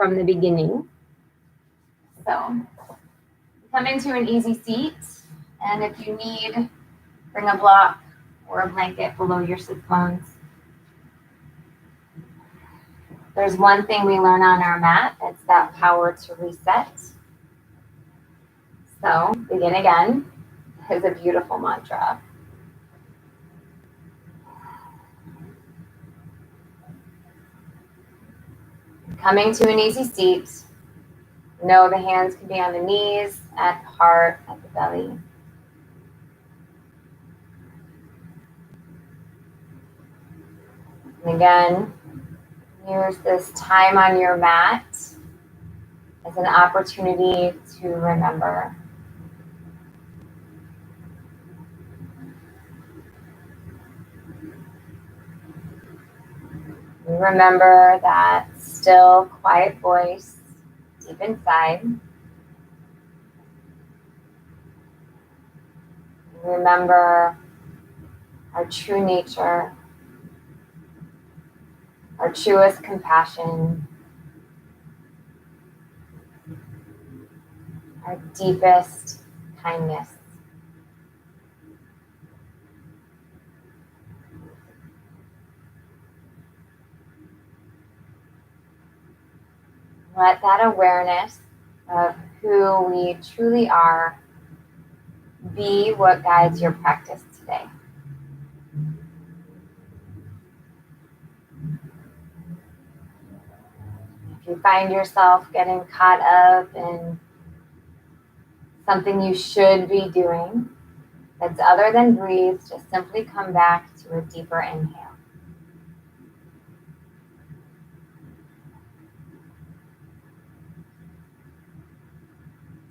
from the beginning. So come into an easy seat, and if you need, bring a block or a blanket below your sit bones. There's one thing we learn on our mat, it's that power to reset. So begin again is a beautiful mantra. Coming to an easy seat. Know the hands can be on the knees, at the heart, at the belly. And again, use this time on your mat as an opportunity to remember. Remember that still, quiet voice deep inside. Remember our true nature, our truest compassion, our deepest kindness. Let that awareness of who we truly are be what guides your practice today. If you find yourself getting caught up in something you should be doing that's other than breathe, just simply come back to a deeper inhale.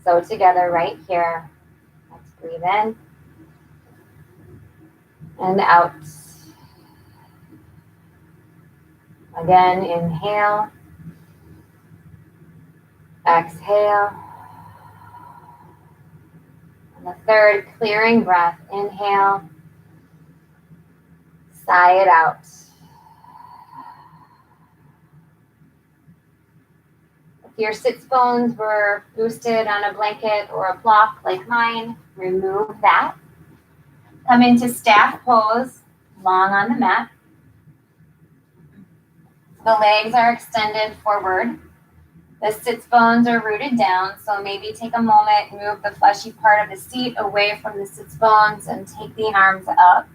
So together right here, let's breathe in and out. Again, inhale, exhale. And the third, clearing breath, inhale, sigh it out. If your sits bones were boosted on a blanket or a block like mine, remove that. Come into staff pose, long on the mat. The legs are extended forward. The sits bones are rooted down, so maybe take a moment, move the fleshy part of the seat away from the sits bones and take the arms up.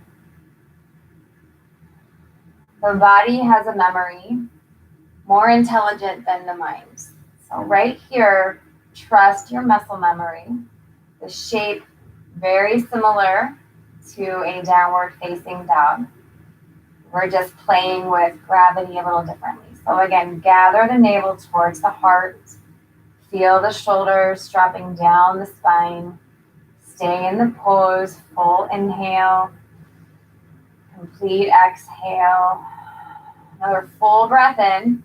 The body has a memory more intelligent than the mind. So right here, trust your muscle memory. The shape very similar to a downward facing dog. We're just playing with gravity a little differently. So again, gather the navel towards the heart. Feel the shoulders dropping down the spine. Stay in the pose, full inhale. Complete exhale. Another full breath in.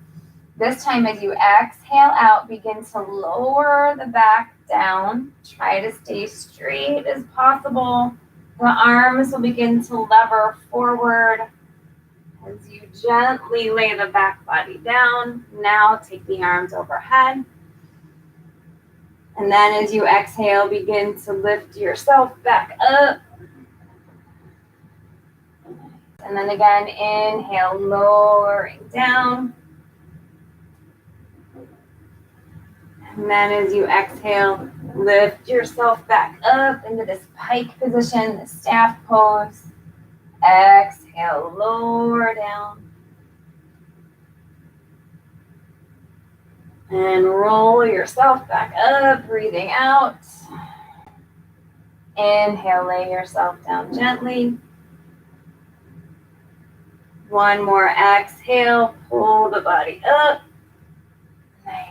This time as you exhale out, begin to lower the back down. Try to stay straight as possible. The arms will begin to lever forward as you gently lay the back body down. Now take the arms overhead. And then as you exhale, begin to lift yourself back up. And then again, inhale, lowering down. And then as you exhale, lift yourself back up into this pike position, the staff pose. Exhale, lower down. And roll yourself back up, breathing out. Inhale, lay yourself down gently. One more exhale, pull the body up. Nice.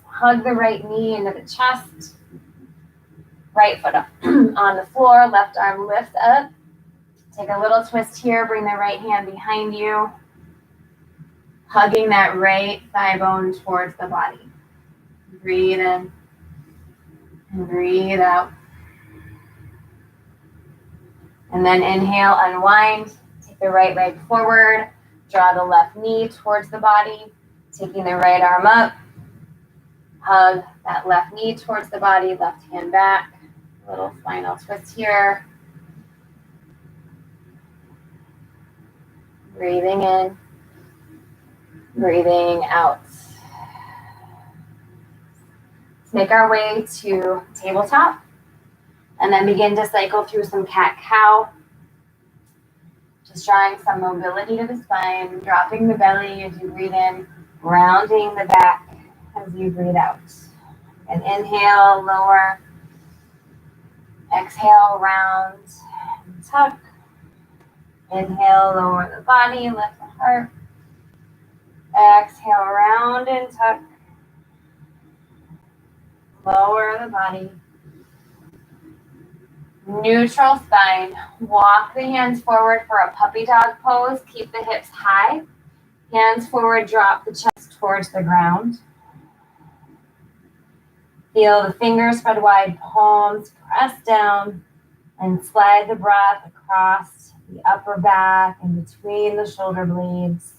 Hug the right knee into the chest. Right foot up on the floor, left arm lifts up. Take a little twist here, bring the right hand behind you. Hugging that right thigh bone towards the body. Breathe in and breathe out. And then inhale, unwind. Take the right leg forward. Draw the left knee towards the body. Taking the right arm up, hug that left knee towards the body, left hand back. Little final twist here. Breathing in, breathing out. Let's make our way to tabletop and then begin to cycle through some cat-cow. Just drawing some mobility to the spine, dropping the belly as you breathe in, rounding the back as you breathe out. And inhale, lower. Exhale, round and tuck. Inhale, lower the body, lift the heart. Exhale, round and tuck. Lower the body. Neutral spine. Walk the hands forward for a puppy dog pose. Keep the hips high. Hands forward, drop the chest towards the ground. Feel the fingers spread wide, palms press down, and slide the breath across the upper back and between the shoulder blades.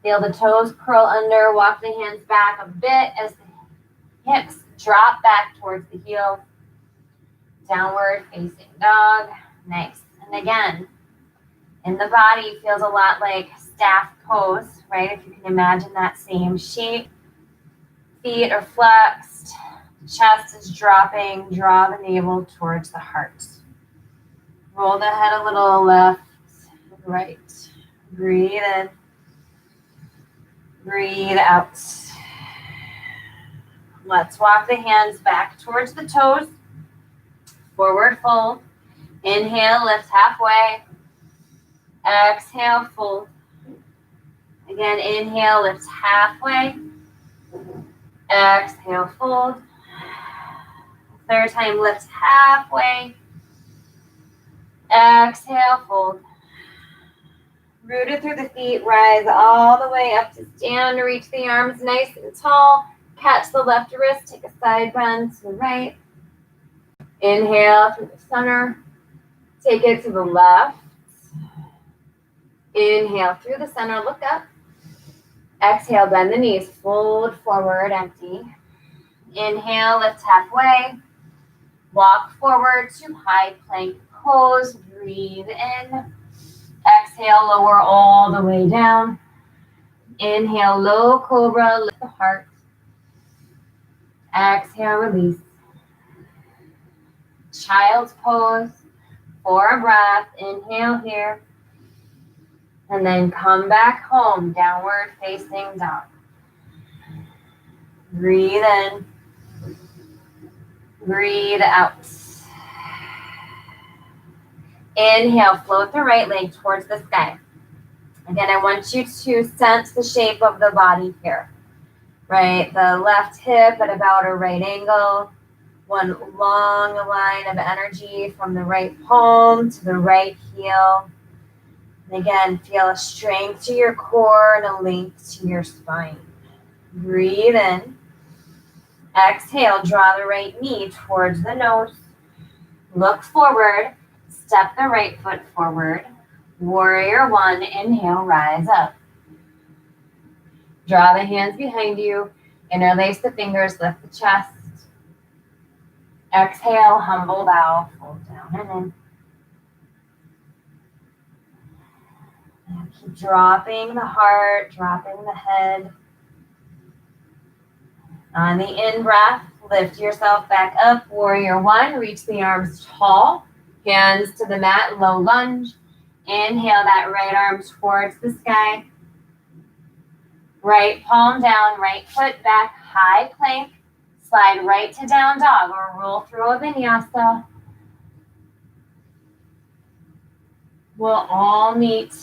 Feel the toes curl under, walk the hands back a bit as the hips drop back towards the heels. Downward facing dog. Nice. And again, in the body feels a lot like staff pose, right? If you can imagine that same shape. Feet are flexed. Chest is dropping. Draw the navel towards the heart. Roll the head a little left, right. Breathe in. Breathe out. Let's walk the hands back towards the toes. Forward fold. Inhale, lift halfway. Exhale, fold. Again, inhale, lift halfway. Exhale, fold. Third time, lift halfway. Exhale, fold. Rooted through the feet, rise all the way up to stand. Reach the arms nice and tall. Catch the left wrist, take a side bend to the right. Inhale through the center. Take it to the left. Inhale through the center, look up. Exhale, bend the knees, fold forward, empty. Inhale, lift halfway. Walk forward to high plank pose. Breathe in. Exhale, lower all the way down. Inhale, low cobra, lift the heart. Exhale, release. Child's pose for a breath. Inhale here. And then come back home, downward facing dog. Breathe in. Breathe out. Inhale, float the right leg towards the sky. Again, I want you to sense the shape of the body here, right? The left hip at about a right angle. One long line of energy from the right palm to the right heel. And again, feel a strength to your core and a length to your spine. Breathe in. Exhale, draw the right knee towards the nose. Look forward. Step the right foot forward. Warrior one, inhale, rise up. Draw the hands behind you. Interlace the fingers, lift the chest. Exhale, humble bow, fold down and in. And keep dropping the heart, dropping the head. On the in-breath, lift yourself back up. Warrior one, reach the arms tall. Hands to the mat, low lunge. Inhale that right arm towards the sky. Right palm down, right foot back, high plank. Slide right to down dog or roll through a vinyasa. We'll all meet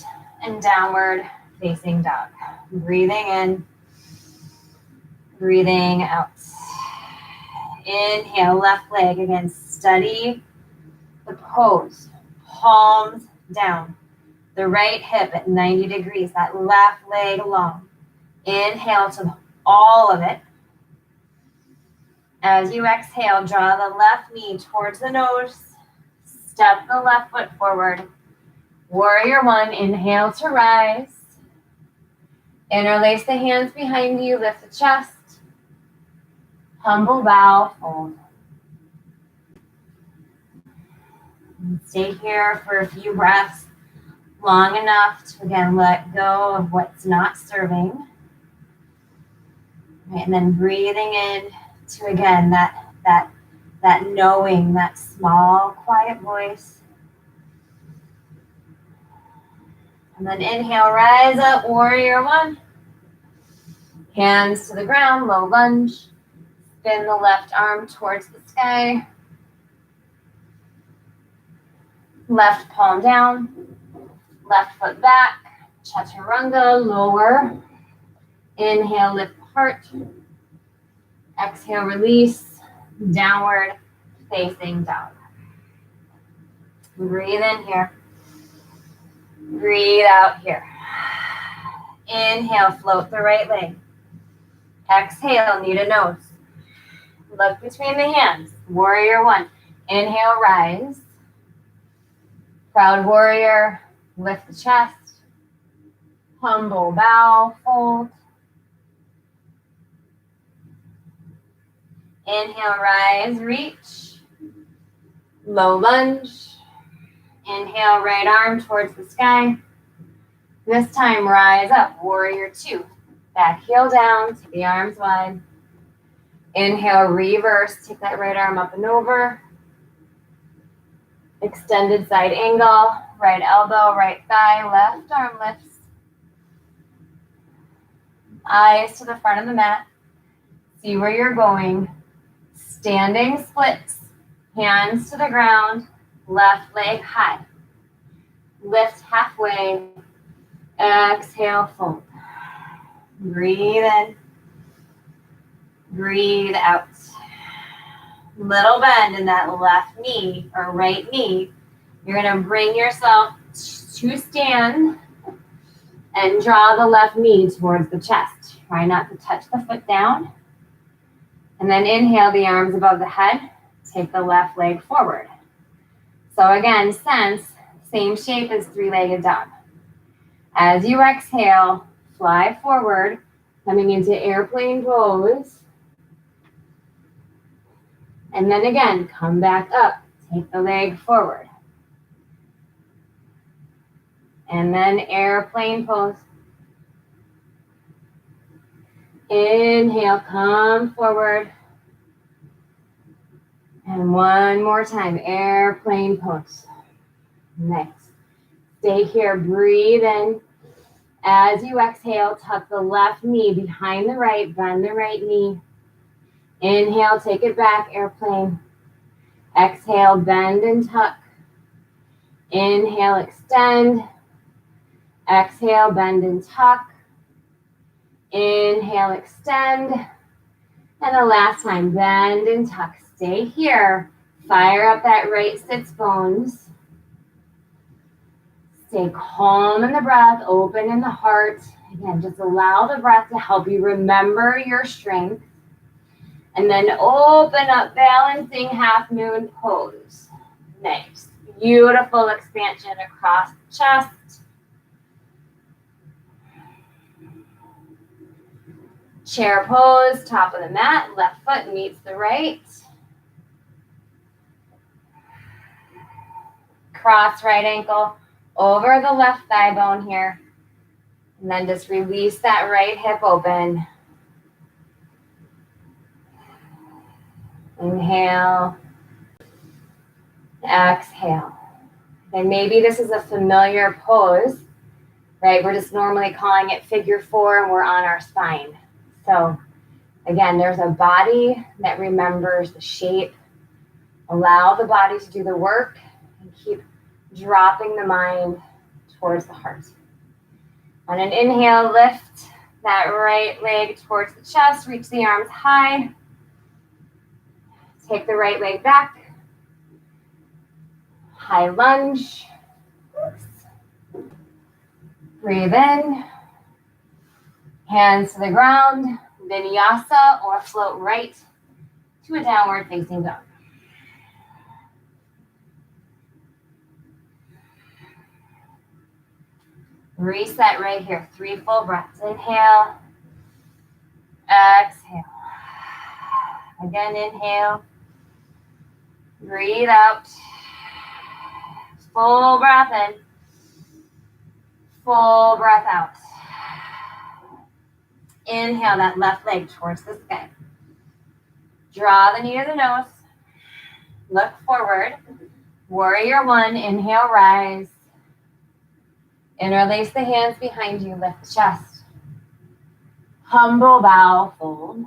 in downward facing dog. Breathing in, breathing out. Inhale, left leg again, steady the pose, palms down. The right hip at 90 degrees, that left leg long. Inhale to all of it. As you exhale, draw the left knee towards the nose. Step the left foot forward. Warrior one, inhale to rise. Interlace the hands behind you, lift the chest. Humble bow, fold. And stay here for a few breaths, long enough to again let go of what's not serving. Right, and then breathing in to again that knowing, that small, quiet voice. And then inhale, rise up, warrior one. Hands to the ground, low lunge. Spin the left arm towards the sky. Left palm down. Left foot back. Chaturanga, lower. Inhale, lift the heart. Exhale, release. Downward facing dog. Breathe in here. Breathe out here. Inhale, float the right leg. Exhale, knee to nose. Look between the hands. Warrior one. Inhale, rise. Proud warrior. Lift the chest. Humble bow, fold. Inhale, rise, reach. Low lunge. Inhale, right arm towards the sky. This time, rise up, warrior two. Back heel down, take the arms wide. Inhale, reverse, take that right arm up and over. Extended side angle, right elbow, right thigh, left arm lifts. Eyes to the front of the mat. See where you're going. Standing splits, hands to the ground, left leg high. Lift halfway. Exhale, fold. Breathe in. Breathe out. Little bend in that left knee or right knee. You're going to bring yourself to stand and draw the left knee towards the chest. Try not to touch the foot down. And then inhale the arms above the head. Take the left leg forward. So again, sense, same shape as three-legged dog. As you exhale, fly forward, coming into airplane pose. And then again, come back up. Take the leg forward. And then airplane pose. Inhale, come forward. And one more time, airplane pose. Nice. Stay here, breathe in. As you exhale, tuck the left knee behind the right, bend the right knee. Inhale, take it back, airplane. Exhale, bend and tuck. Inhale, extend. Exhale, bend and tuck. Inhale, extend. And the last time, bend and tuck. Stay here. Fire up that right sits bones. Stay calm in the breath, open in the heart. Again, just allow the breath to help you remember your strength. And then open up, balancing half moon pose. Nice. Beautiful expansion across the chest. Chair pose, top of the mat, left foot meets the right. Cross right ankle over the left thigh bone here. And then just release that right hip open. Inhale. Exhale. And maybe this is a familiar pose, right? We're just normally calling it figure four and we're on our spine. So again, there's a body that remembers the shape. Allow the body to do the work and keep dropping the mind towards the heart. On an inhale, lift that right leg towards the chest, reach the arms high. Take the right leg back. High lunge. Breathe in. Hands to the ground. Vinyasa or float right to a downward facing dog. Reset right here. 3 full breaths. Inhale. Exhale. Again, inhale. Breathe out. Full breath in. Full breath out. Inhale that left leg towards the sky. Draw the knee to the nose. Look forward. Warrior 1. Inhale, rise. Interlace the hands behind you. Lift the chest. Humble bow, fold.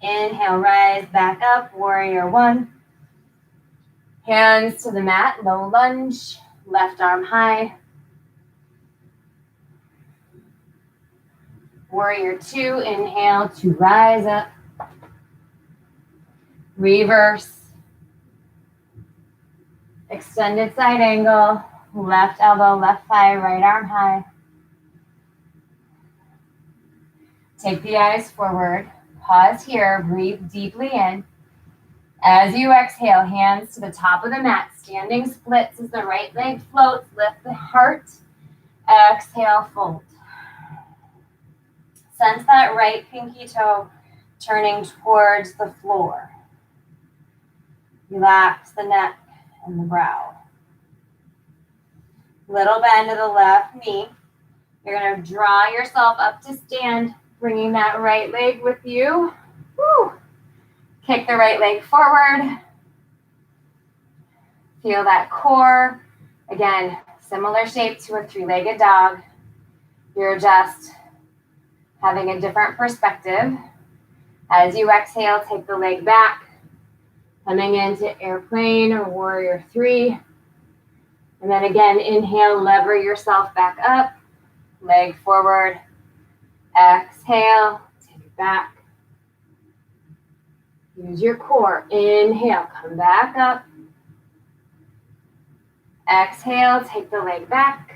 Inhale, rise back up. Warrior 1. Hands to the mat, low lunge. Left arm high. Warrior 2. Inhale to rise up. Reverse. Extended side angle. Left elbow, left thigh, right arm high. Take the eyes forward. Pause here. Breathe deeply in. As you exhale, hands to the top of the mat. Standing splits as the right leg floats. Lift the heart. Exhale, fold. Sense that right pinky toe turning towards the floor. Relax the neck and the brow. Little bend to the left knee. You're going to draw yourself up to stand, bringing that right leg with you. Woo. Kick the right leg forward. Feel that core. Again, similar shape to a 3-legged dog. You're just having a different perspective. As you exhale, take the leg back. Coming into airplane or warrior 3. And then again, inhale, lever yourself back up. Leg forward. Exhale, take it back. Use your core. Inhale, come back up. Exhale, take the leg back.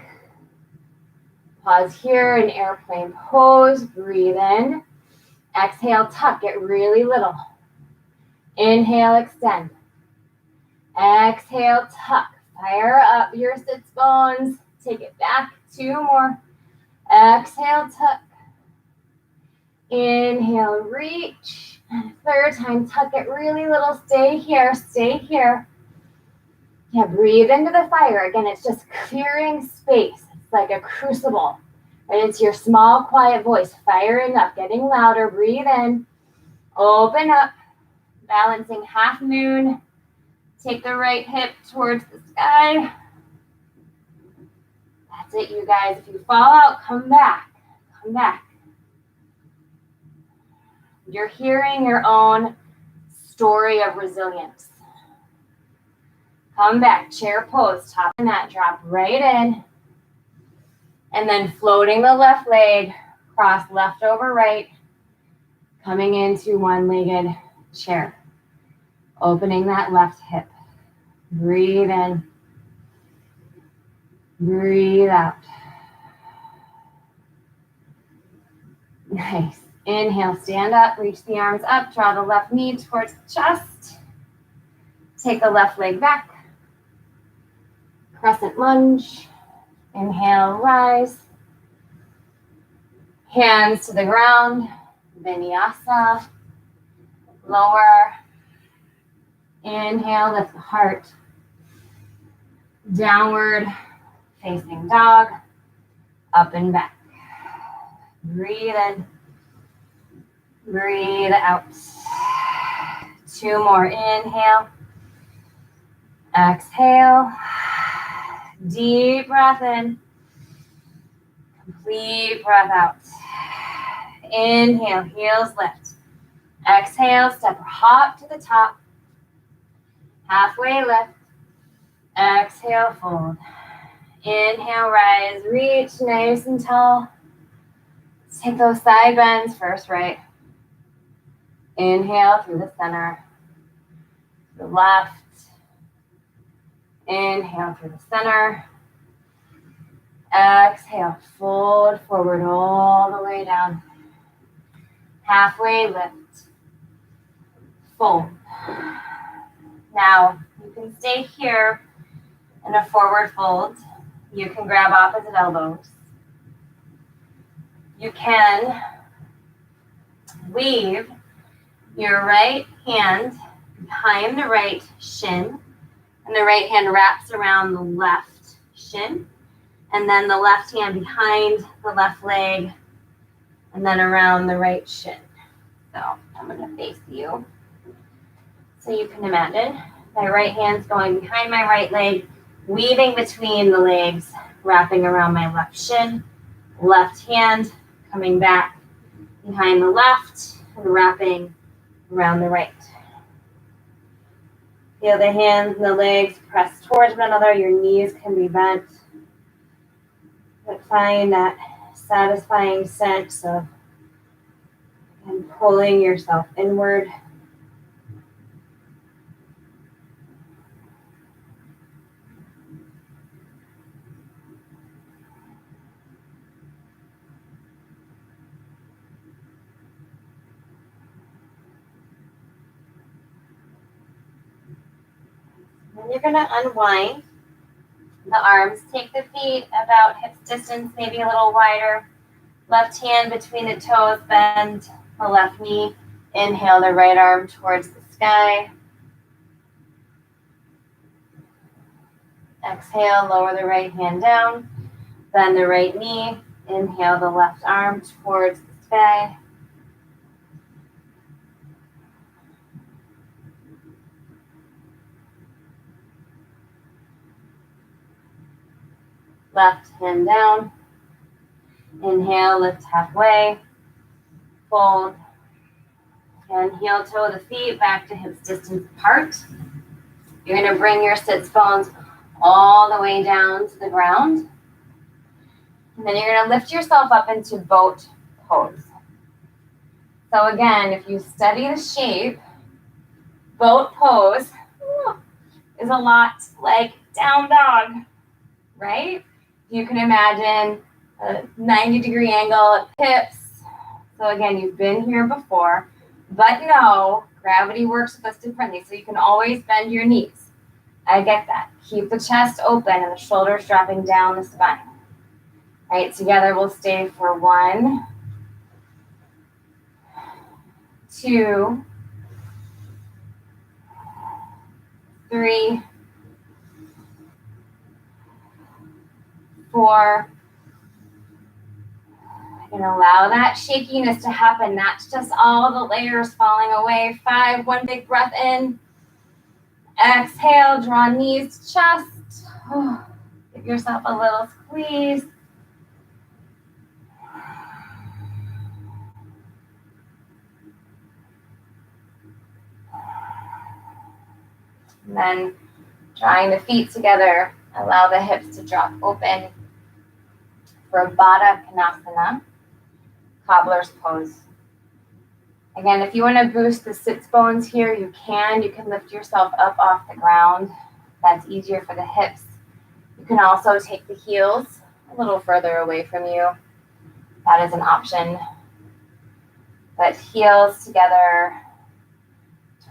Pause here in airplane pose. Breathe in. Exhale, tuck it really little. Inhale, extend. Exhale, tuck. Fire up your sits bones. Take it back. 2 more. Exhale, tuck. Inhale, reach. And 3rd time, tuck it really little. Stay here. Stay here. Yeah, breathe into the fire. Again, it's just clearing space. It's like a crucible. And it's your small, quiet voice firing up, getting louder. Breathe in. Open up. Balancing half moon. Take the right hip towards the sky. That's it, you guys. If you fall out, come back. Come back. You're hearing your own story of resilience. Come back, chair pose, top of the mat, drop right in. And then floating the left leg, cross left over right, coming into 1-legged chair. Opening that left hip. Breathe in. Breathe out. Nice. Inhale, stand up, reach the arms up, draw the left knee towards the chest. Take the left leg back. Crescent lunge. Inhale, rise. Hands to the ground. Vinyasa. Lower. Inhale, lift the heart. Downward facing dog. Up and back. Breathe in. Breathe out. 2 more. Inhale. Exhale. Deep breath in. Complete breath out. Inhale, heels lift. Exhale, step or hop to the top. Halfway lift. Exhale, fold. Inhale, rise, reach nice and tall. Let's take those side bends first, right? Inhale through the center. The left. Inhale through the center. Exhale, fold forward all the way down. Halfway lift. Fold. Now, you can stay here in a forward fold. You can grab opposite elbows. You can weave your right hand behind the right shin, and the right hand wraps around the left shin, and then the left hand behind the left leg, and then around the right shin. So I'm going to face you. So you can imagine my right hand's going behind my right leg, weaving between the legs, wrapping around my left shin, left hand coming back behind the left and wrapping around the right. Feel the hands and the legs press towards one another. Your knees can be bent. But find that satisfying sense of pulling yourself inward. Then you're going to unwind the arms. Take the feet about hips distance, maybe a little wider. Left hand between the toes, bend the left knee. Inhale the right arm towards the sky. Exhale, lower the right hand down. Bend the right knee. Inhale the left arm towards the sky. Left hand down. Inhale, lift halfway. Fold. And heel toe the feet back to hips distance apart. You're going to bring your sits bones all the way down to the ground. And then you're going to lift yourself up into boat pose. So again, if you study the shape, boat pose is a lot like down dog, right? You can imagine a 90-degree angle at hips. So again, you've been here before, but no, gravity works with us differently. So you can always bend your knees. I get that. Keep the chest open and the shoulders dropping down the spine. All right, together we'll stay for 1, 2, 3, 4. And allow that shakiness to happen. That's just all the layers falling away. 5, 1 big breath in. Exhale, draw knees to chest. Give yourself a little squeeze. And then drawing the feet together, allow the hips to drop open for Baddha Konasana, cobbler's pose. Again, if you want to boost the sits bones here, you can. You can lift yourself up off the ground. That's easier for the hips. You can also take the heels a little further away from you. That is an option. But heels together,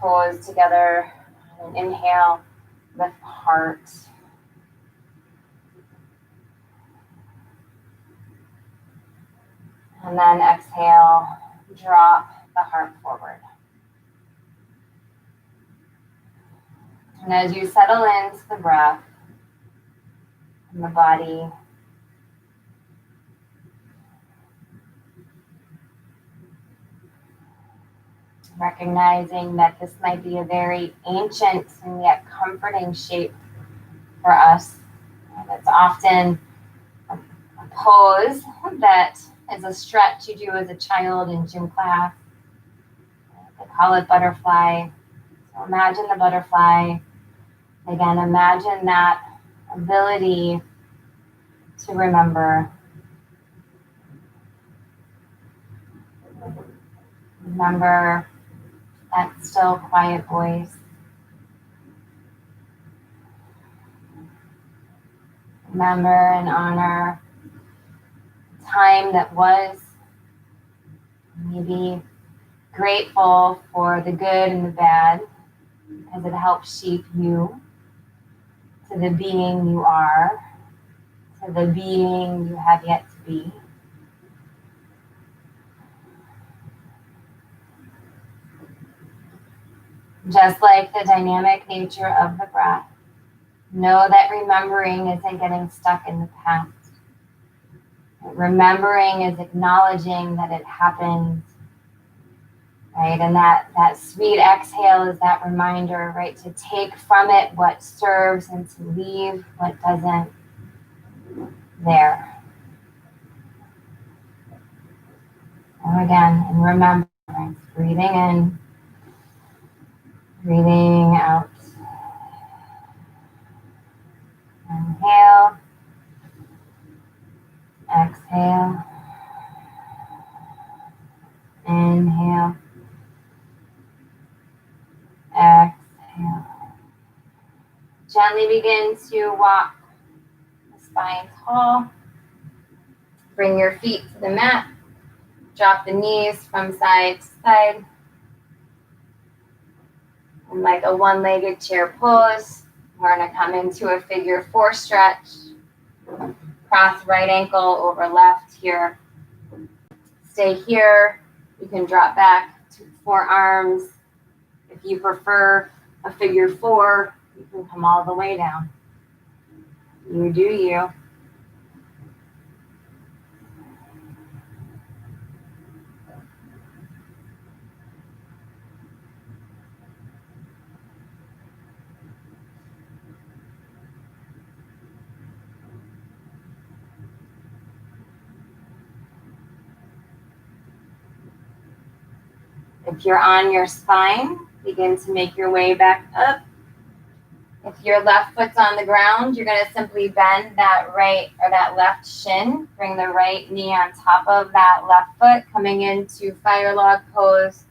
toes together. And inhale, lift the heart. And then exhale, drop the heart forward. And as you settle into the breath and the body, recognizing that this might be a very ancient and yet comforting shape for us. And it's often a pose that is a stretch you do as a child in gym class. They call it butterfly. So imagine the butterfly. Again, imagine that ability to remember. Remember that still quiet voice. Remember and honor time that was. Maybe grateful for the good and the bad, because it helps shape you to the being you are to the being you have yet to be. Just like the dynamic nature of the breath, know that remembering isn't getting stuck in the past. Remembering is acknowledging that it happened, right? And that sweet exhale is that reminder, right? To take from it what serves and to leave what doesn't there. And again, and remember, breathing in, breathing out. Inhale, exhale, inhale, exhale. Gently begin to walk the spine tall. Bring your feet to the mat. Drop the knees from side to side. And like a one-legged chair pose, we're going to come into a figure four stretch. Cross right ankle over left here. Stay here. You can drop back to forearms. If you prefer a figure four, you can come all the way down. You do you. If you're on your spine, begin to make your way back up. If your left foot's on the ground, you're going to simply bend that right or that left shin. Bring the right knee on top of that left foot, coming into fire log pose.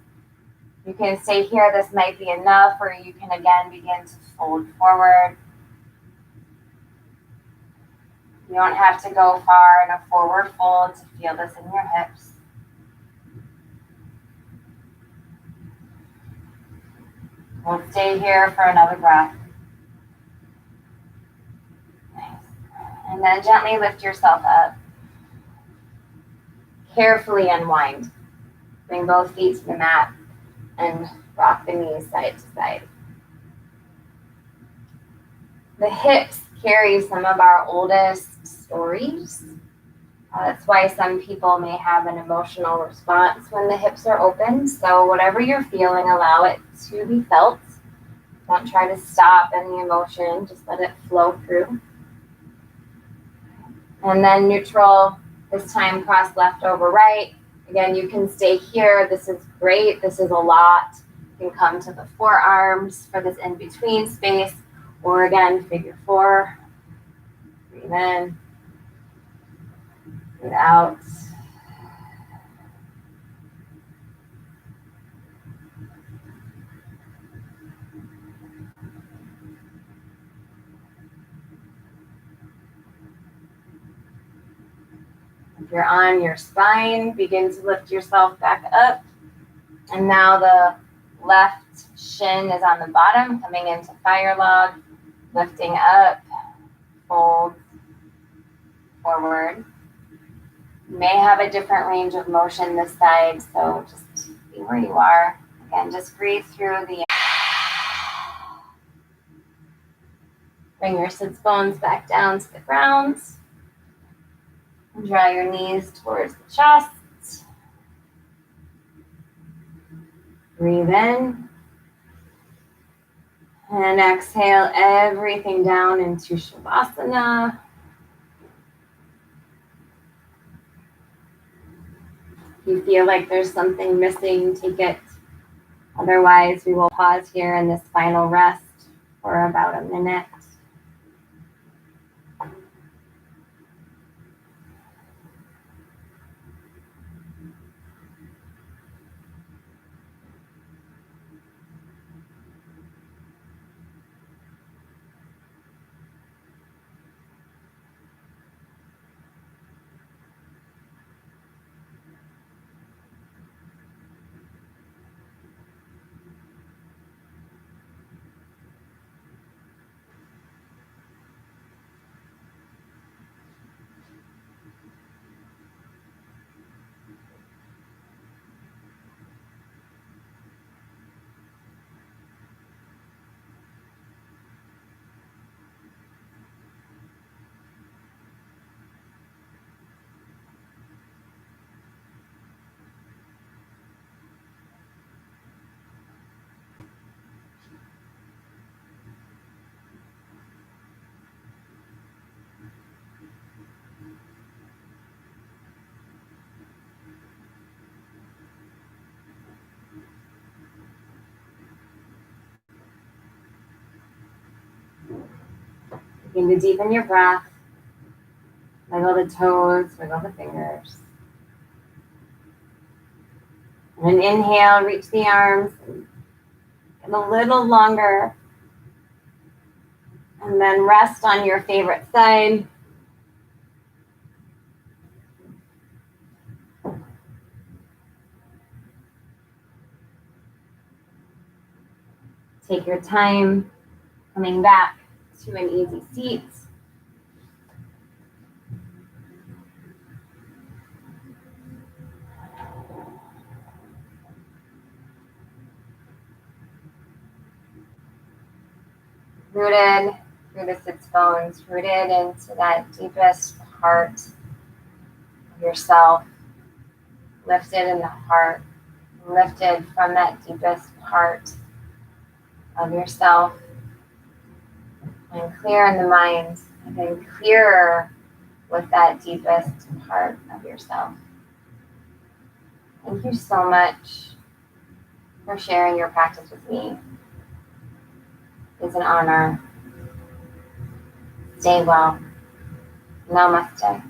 You can stay here. This might be enough, or you can again begin to fold forward. You don't have to go far in a forward fold to feel this in your hips. We'll stay here for another breath. Nice. And then gently lift yourself up. Carefully unwind. Bring both feet to the mat and rock the knees side to side. The hips carry some of our oldest stories. That's why some people may have an emotional response when the hips are open. So whatever you're feeling, allow it to be felt. Don't try to stop any emotion, just let it flow through. And then neutral, this time cross left over right. Again, you can stay here. This is great. This is a lot. You can come to the forearms for this in-between space, or again, figure four. Breathe in, breathe out. If you're on your spine, begin to lift yourself back up. And now the left shin is on the bottom, coming into fire log, lifting up, fold forward. You may have a different range of motion this side, so just be where you are. Again, just breathe through the. Bring your sits bones back down to the ground. Draw your knees towards the chest. Breathe in. And exhale everything down into Shavasana. If you feel like there's something missing, take it. Otherwise, we will pause here in this final rest for about a minute. Begin to deepen your breath. Wiggle the toes, wiggle the fingers. And an inhale, reach the arms. Get a little longer. And then rest on your favorite side. Take your time coming back to an easy seat. Rooted through the sits bones, rooted into that deepest part of yourself, lifted in the heart, lifted from that deepest part of yourself, and clear in the mind, and then clearer with that deepest part of yourself. Thank you so much for sharing your practice with me. It's an honor. Stay well. Namaste.